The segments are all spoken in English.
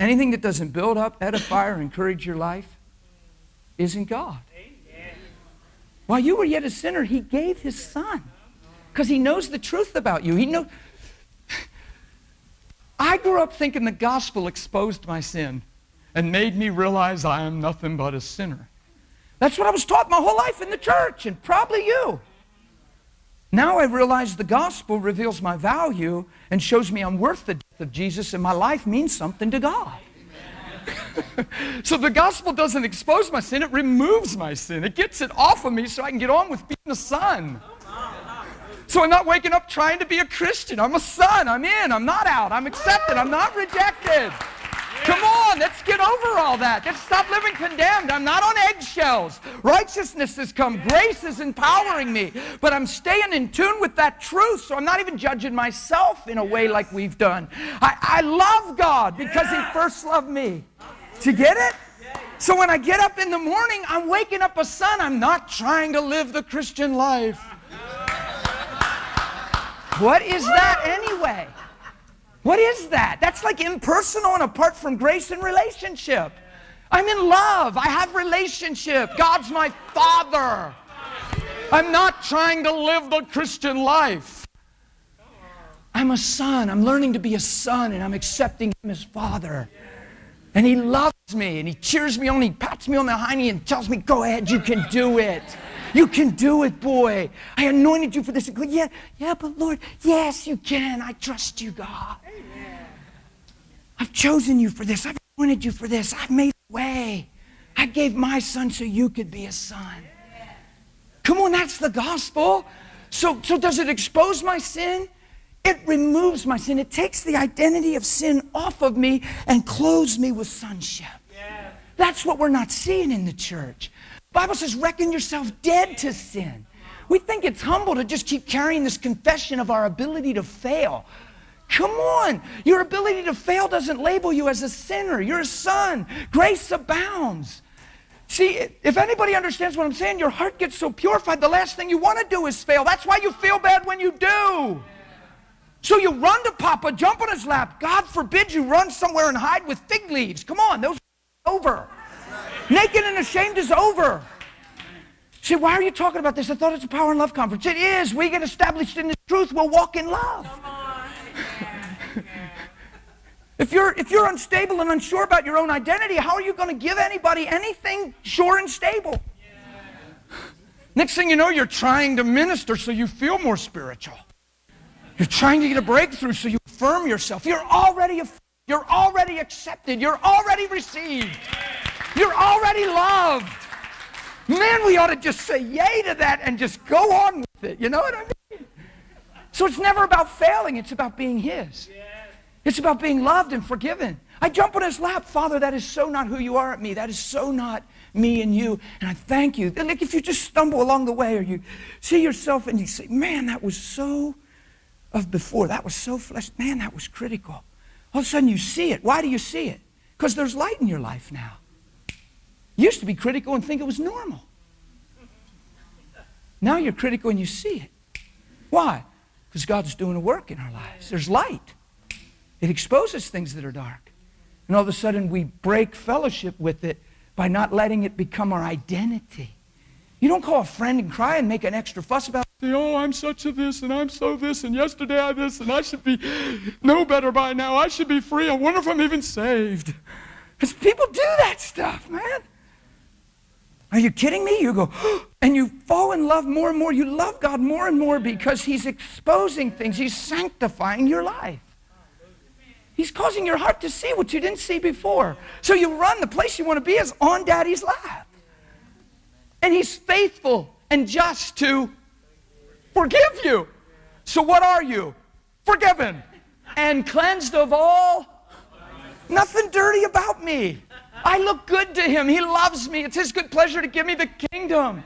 anything that doesn't build up, edify, or encourage your life isn't God. While you were yet a sinner, He gave His Son because He knows the truth about you. He knows. I grew up thinking the gospel exposed my sin and made me realize I am nothing but a sinner. That's what I was taught my whole life in the church, and probably you. Now I realize the gospel reveals my value and shows me I'm worth the death of Jesus, and my life means something to God. So the gospel doesn't expose my sin, it removes my sin. It gets it off of me so I can get on with being a son. So I'm not waking up trying to be a Christian. I'm a son. I'm in. I'm not out. I'm accepted. I'm not rejected. Come on, let's get over all that. Let's stop living condemned. I'm not on eggshells. Righteousness has come. Grace is empowering me. But I'm staying in tune with that truth, so I'm not even judging myself in a way like we've done. I love God because He first loved me. Do you get it? So when I get up in the morning, I'm waking up a son. I'm not trying to live the Christian life. What is that anyway? What is that? That's like impersonal and apart from grace and relationship. I'm in love. I have relationship. God's my Father. I'm not trying to live the Christian life. I'm a son. I'm learning to be a son, and I'm accepting Him as Father. And He loves me, and He cheers me on, He pats me on the hiney and tells me, go ahead, you can do it. You can do it, boy. I anointed you for this. I go, yeah, but Lord, yes, you can. I trust you, God. I've chosen you for this. I've anointed you for this. I've made a way. I gave my son so you could be a son. Come on, that's the gospel. So does it expose my sin? It removes my sin. It takes the identity of sin off of me and clothes me with sonship. That's what we're not seeing in the church. The Bible says, reckon yourself dead to sin. We think it's humble to just keep carrying this confession of our ability to fail. Come on. Your ability to fail doesn't label you as a sinner. You're a son. Grace abounds. See, if anybody understands what I'm saying, your heart gets so purified, the last thing you want to do is fail. That's why you feel bad when you do. So you run to Papa, jump on His lap. God forbid you run somewhere and hide with fig leaves. Come on, those are over. Naked and ashamed is over. See, why are you talking about this? I thought it's a power and love conference. It is. We get established in the truth, we'll walk in love. If you're unstable and unsure about your own identity, how are you going to give anybody anything sure and stable? Next thing you know, you're trying to minister so you feel more spiritual. You're trying to get a breakthrough so you affirm yourself. You're already accepted. You're already received. You're already loved. Man, we ought to just say yay to that and just go on with it. You know what I mean? So it's never about failing. It's about being His. It's about being loved and forgiven. I jump on His lap. Father, that is so not who you are at me. That is so not me and you. And I thank you. Like if you just stumble along the way or you see yourself and you say, man, that was so of before. That was so flesh. Man, that was critical. All of a sudden you see it. Why do you see it? Because there's light in your life now. You used to be critical and think it was normal. Now you're critical and you see it. Why? Because God's doing a work in our lives. There's light. It exposes things that are dark. And all of a sudden we break fellowship with it by not letting it become our identity. You don't call a friend and cry and make an extra fuss about it. Oh, I'm such a this and I'm so this and yesterday I this and I should be no better by now. I should be free. I wonder if I'm even saved. Because people do that stuff, man. Are you kidding me? You go, and you fall in love more and more. You love God more and more because He's exposing things. He's sanctifying your life. He's causing your heart to see what you didn't see before. So you run. The place you want to be is on Daddy's lap. And He's faithful and just to forgive you. So what are you? Forgiven and cleansed of all. Nothing dirty about me. I look good to Him. He loves me. It's His good pleasure to give me the kingdom.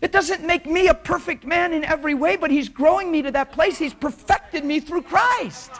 It doesn't make me a perfect man in every way, but He's growing me to that place. He's perfected me through Christ.